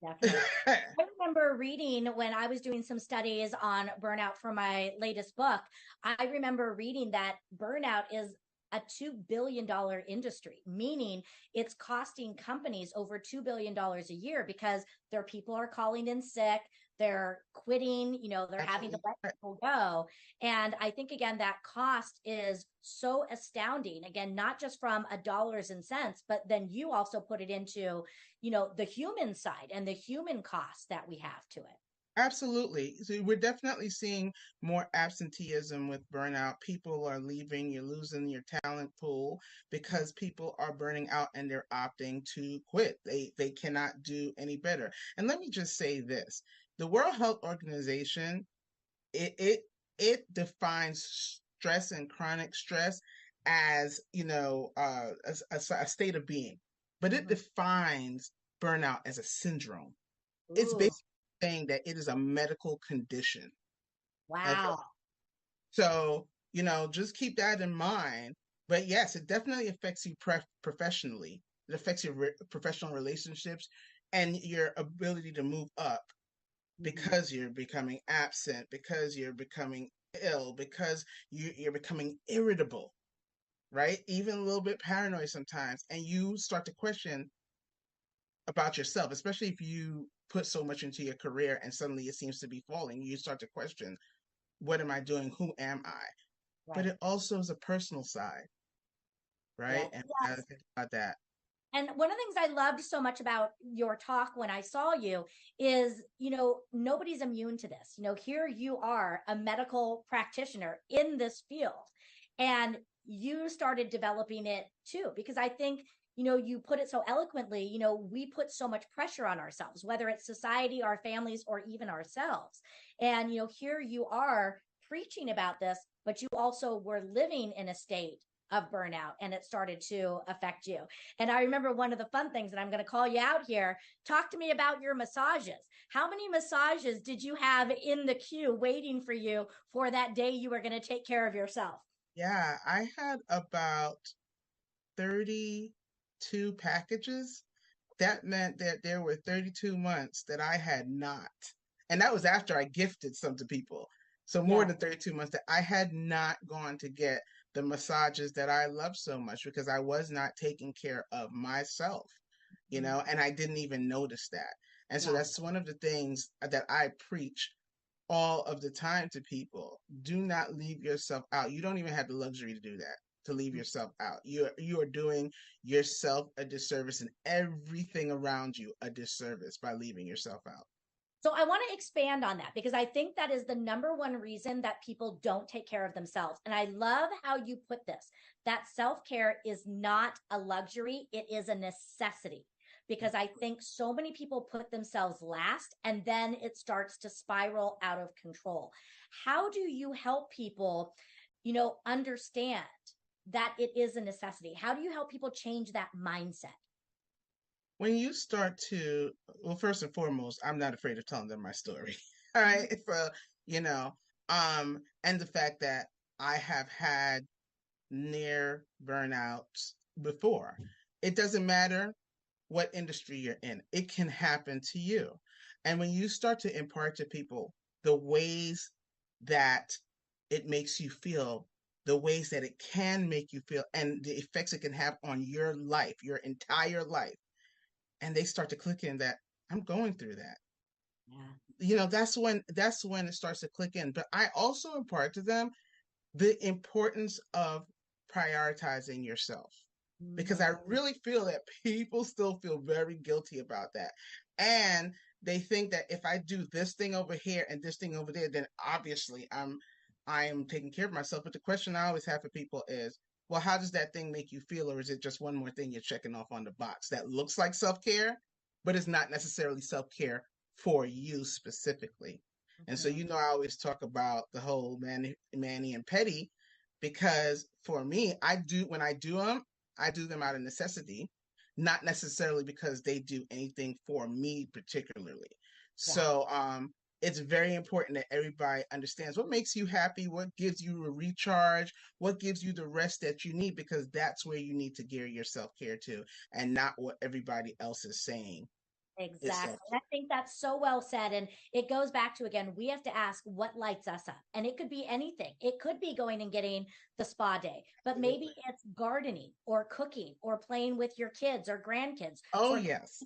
Definitely. I remember reading when I was doing some studies on burnout for my latest book. I remember reading that burnout is a $2 billion industry, meaning it's costing companies over $2 billion a year because their people are calling in sick, they're quitting, they're having to let people go. And I think, again, that cost is so astounding. Again, not just from a dollars and cents, but then you also put it into, the human side and the human cost that we have to it. Absolutely. So we're definitely seeing more absenteeism with burnout. People are leaving, you're losing your talent pool because people are burning out and they're opting to quit. They cannot do any better. And let me just say this. The World Health Organization, it defines stress and chronic stress as, a state of being, but it defines burnout as a syndrome. Ooh. It's basically saying that it is a medical condition. Wow. Okay? So, just keep that in mind. But yes, it definitely affects you professionally. It affects your professional relationships and your ability to move up, because you're becoming absent, because you're becoming ill, because you're becoming irritable, right? Even a little bit paranoid sometimes. And you start to question about yourself, especially if you put so much into your career and suddenly it seems to be falling. You start to question, what am I doing? Who am I? Right. But it also is a personal side, right? Yes. And I gotta think about that. And one of the things I loved so much about your talk when I saw you is, nobody's immune to this. Here you are, a medical practitioner in this field, and you started developing it too, because I think, you put it so eloquently, we put so much pressure on ourselves, whether it's society, our families, or even ourselves. And, here you are preaching about this, but you also were living in a state of burnout, and it started to affect you. And I remember one of the fun things, and I'm going to call you out here. Talk to me about your massages. How many massages did you have in the queue waiting for you for that day you were going to take care of yourself? Yeah, I had about 32 packages. That meant that there were 32 months that I had not. And that was after I gifted some to people. So more than 32 months that I had not gone to get the massages that I love so much, because I was not taking care of myself, and I didn't even notice that. And so that's one of the things that I preach all of the time to people. Do not leave yourself out. You don't even have the luxury to do that, to leave yourself out. You are doing yourself a disservice and everything around you a disservice by leaving yourself out. So I want to expand on that because I think that is the number one reason that people don't take care of themselves. And I love how you put this, that self-care is not a luxury. It is a necessity, because I think so many people put themselves last and then it starts to spiral out of control. How do you help people, understand that it is a necessity? How do you help people change that mindset? When you start to, well, first and foremost, I'm not afraid of telling them my story. All right. So, and the fact that I have had near burnouts before. It doesn't matter what industry you're in, it can happen to you. And when you start to impart to people the ways that it makes you feel, the ways that it can make you feel, and the effects it can have on your life, your entire life, and they start to click in that I'm going through that. Yeah. That's when it starts to click in. But I also impart to them the importance of prioritizing yourself, because I really feel that people still feel very guilty about that. And they think that if I do this thing over here and this thing over there, then obviously I am taking care of myself. But the question I always have for people is, well, how does that thing make you feel? Or is it just one more thing you're checking off on the box that looks like self-care, but it's not necessarily self-care for you specifically? Mm-hmm. And so, I always talk about the whole Manny and Petty, because for me, when I do them out of necessity, not necessarily because they do anything for me particularly. Yeah. So it's very important that everybody understands what makes you happy, what gives you a recharge, what gives you the rest that you need, because that's where you need to gear your self-care to, and not what everybody else is saying. Exactly. I think that's so well said. And it goes back to, again, we have to ask what lights us up. And it could be anything. It could be going and getting the spa day, but maybe it's gardening or cooking or playing with your kids or grandkids. Oh, yes.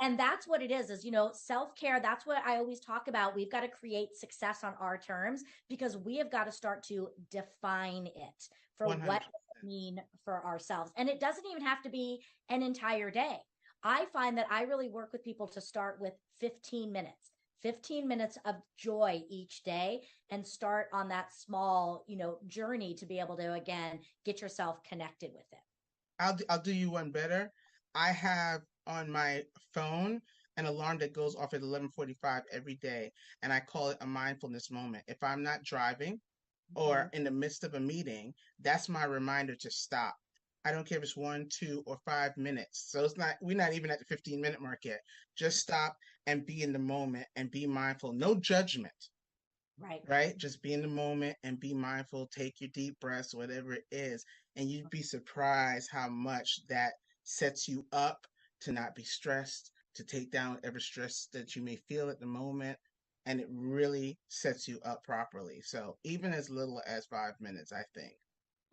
And that's what it is, self-care. That's what I always talk about. We've got to create success on our terms, because we have got to start to define it for 100%. What it means for ourselves. And it doesn't even have to be an entire day. I find that I really work with people to start with 15 minutes of joy each day, and start on that small, journey to be able to, again, get yourself connected with it. I'll do you one better. I have on my phone an alarm that goes off at 11:45 every day, and I call it a mindfulness moment. If I'm not driving or in the midst of a meeting, that's my reminder to stop. I don't care if it's 1, 2, or 5 minutes. So we're not even at the 15-minute mark yet. Just stop and be in the moment and be mindful. No judgment. Right? Just be in the moment and be mindful. Take your deep breaths, whatever it is. And you'd be surprised how much that sets you up to not be stressed, to take down whatever stress that you may feel at the moment. And it really sets you up properly. So even as little as 5 minutes, I think.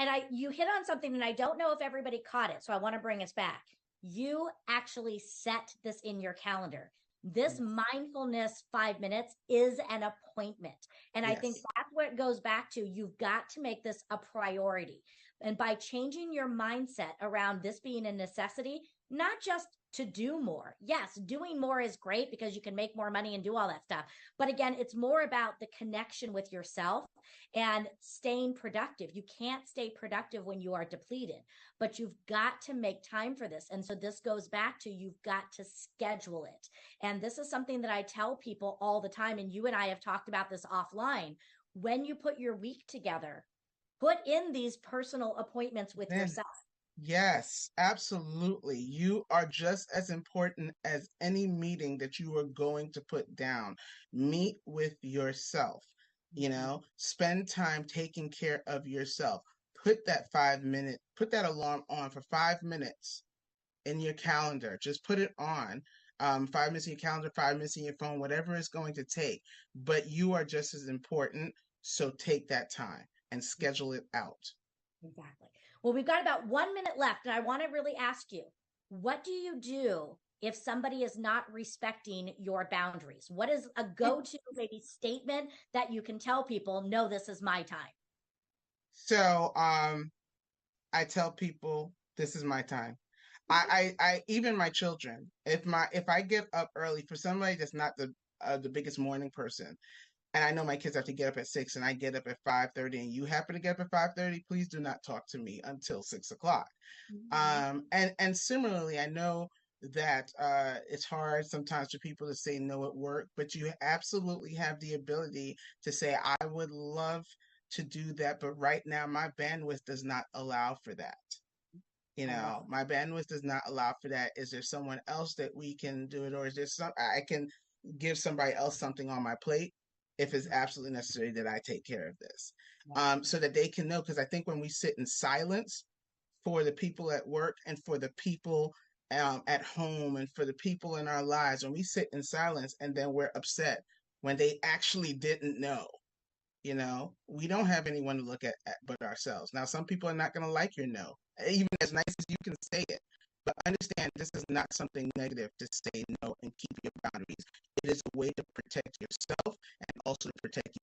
And you hit on something, and I don't know if everybody caught it, so I want to bring us back. You actually set this in your calendar. This mindfulness 5 minutes is an appointment. And yes. I think that's what it goes back to. You've got to make this a priority. And by changing your mindset around this being a necessity, not just to do more. Yes, doing more is great because you can make more money and do all that stuff. But again, it's more about the connection with yourself and staying productive. You can't stay productive when you are depleted, but you've got to make time for this. And so this goes back to, you've got to schedule it. And this is something that I tell people all the time. And you and I have talked about this offline. When you put your week together, put in these personal appointments with yourself. Yes, absolutely. You are just as important as any meeting that you are going to put down. Meet with yourself, spend time taking care of yourself. Put that alarm on for 5 minutes in your calendar. Just put it on. 5 minutes in your calendar, 5 minutes in your phone, whatever it's going to take. But you are just as important. So take that time and schedule it out. Exactly. Well, we've got about 1 minute left, and I want to really ask you, what do you do if somebody is not respecting your boundaries? What is a go-to maybe statement that you can tell people, no, this is my time? So I tell people, this is my time. I even my children, if I get up early, for somebody that's not the biggest morning person, and I know my kids have to get up at 6 and I get up at 5:30 and you happen to get up at 5:30, please do not talk to me until 6 o'clock. And similarly, I know that it's hard sometimes for people to say no at work, but you absolutely have the ability to say, I would love to do that, but right now my bandwidth does not allow for that. You know, my bandwidth does not allow for that. Is there someone else that we can do it, or is there some I can give somebody else something on my plate if it's absolutely necessary that I take care of this, so that they can know? Because I think when we sit in silence for the people at work and for the people at home and for the people in our lives, when we sit in silence and then we're upset when they actually didn't know, you know, we don't have anyone to look at but ourselves. Now, some people are not going to like your no, even as nice as you can say it. But understand, this is not something negative to say no and keep your boundaries. It is a way to protect yourself and also to protect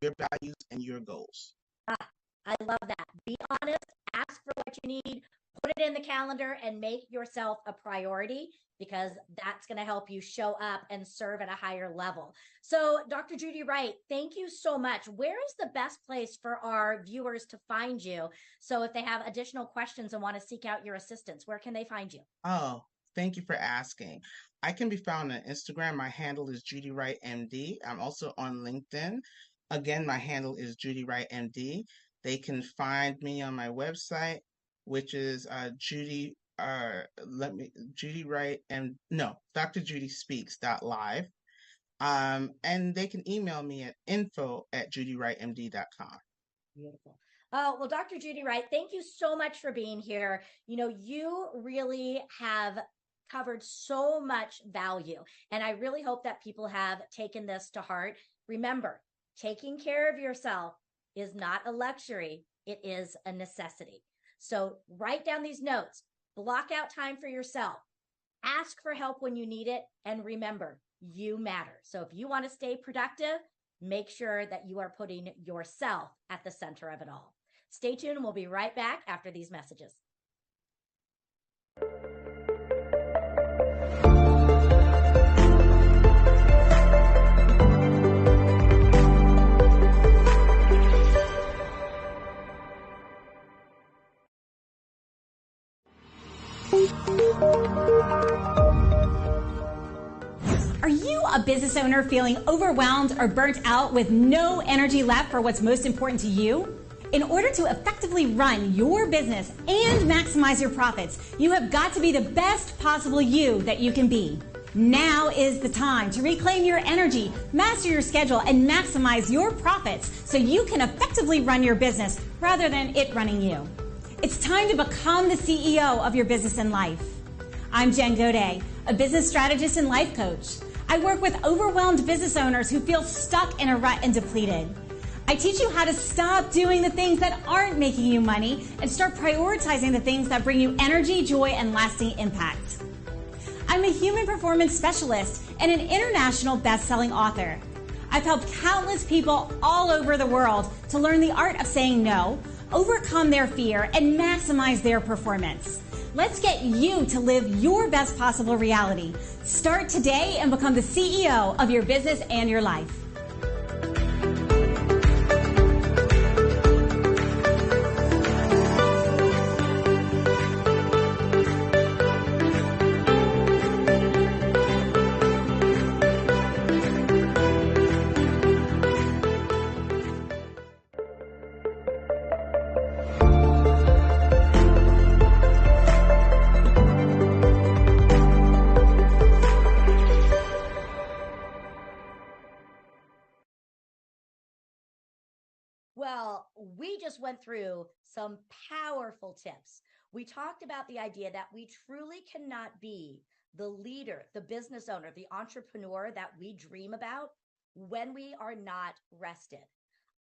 your values and your goals. I love that. Be honest, ask for what you need, put it in the calendar, and make yourself a priority, because that's going to help you show up and serve at a higher level. So, Dr. Judy Wright, thank you so much. Where is the best place for our viewers to find you? So if they have additional questions and want to seek out your assistance, where can they find you? Oh, thank you for asking. I can be found on Instagram. My handle is Judy Wright MD. I'm also on LinkedIn. Again, my handle is Judy Wright MD. They can find me on my website, which is drjudyspeaks.live. And they can email me at info@judywrightmd.com. Beautiful. Oh, well, Dr. Judy Wright, thank you so much for being here. You know, you really have covered so much value, and I really hope that people have taken this to heart. Remember, taking care of yourself is not a luxury. It is a necessity. So write down these notes, block out time for yourself, ask for help when you need it, and remember, you matter. So if you want to stay productive, make sure that you are putting yourself at the center of it all. Stay tuned, and we'll be right back after these messages. Are you a business owner feeling overwhelmed or burnt out with no energy left for what's most important to you? In order to effectively run your business and maximize your profits, you have got to be the best possible you that you can be. Now is the time to reclaim your energy, master your schedule, and maximize your profits so you can effectively run your business rather than it running you. It's time to become the CEO of your business and life. I'm Jen Godet, a business strategist and life coach. I work with overwhelmed business owners who feel stuck in a rut and depleted. I teach you how to stop doing the things that aren't making you money and start prioritizing the things that bring you energy, joy, and lasting impact. I'm a human performance specialist and an international best-selling author. I've helped countless people all over the world to learn the art of saying no, overcome their fear, and maximize their performance. Let's get you to live your best possible reality. Start today and become the CEO of your business and your life. Well, we just went through some powerful tips. We talked about the idea that we truly cannot be the leader, the business owner, the entrepreneur that we dream about when we are not rested.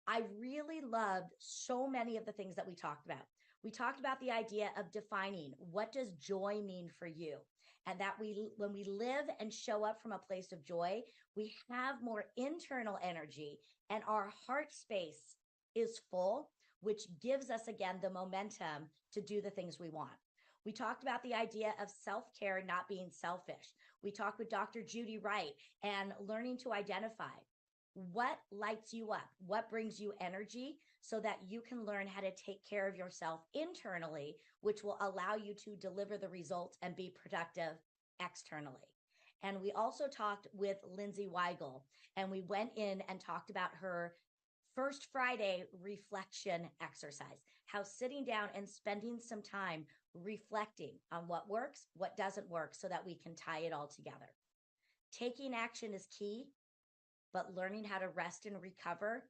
I really loved so many of the things that we talked about. We talked about the idea of defining what does joy mean for you, and that when we live and show up from a place of joy, we have more internal energy and our heart space is full, which gives us again the momentum to do the things we want. We talked about the idea of self-care not being selfish. We talked with Dr. Judy Wright and learning to identify what lights you up, what brings you energy, so that you can learn how to take care of yourself internally, which will allow you to deliver the results and be productive externally. And we also talked with Lindsay Weigel, and we went in and talked about her First Friday reflection exercise, how sitting down and spending some time reflecting on what works, what doesn't work, so that we can tie it all together. Taking action is key, but learning how to rest and recover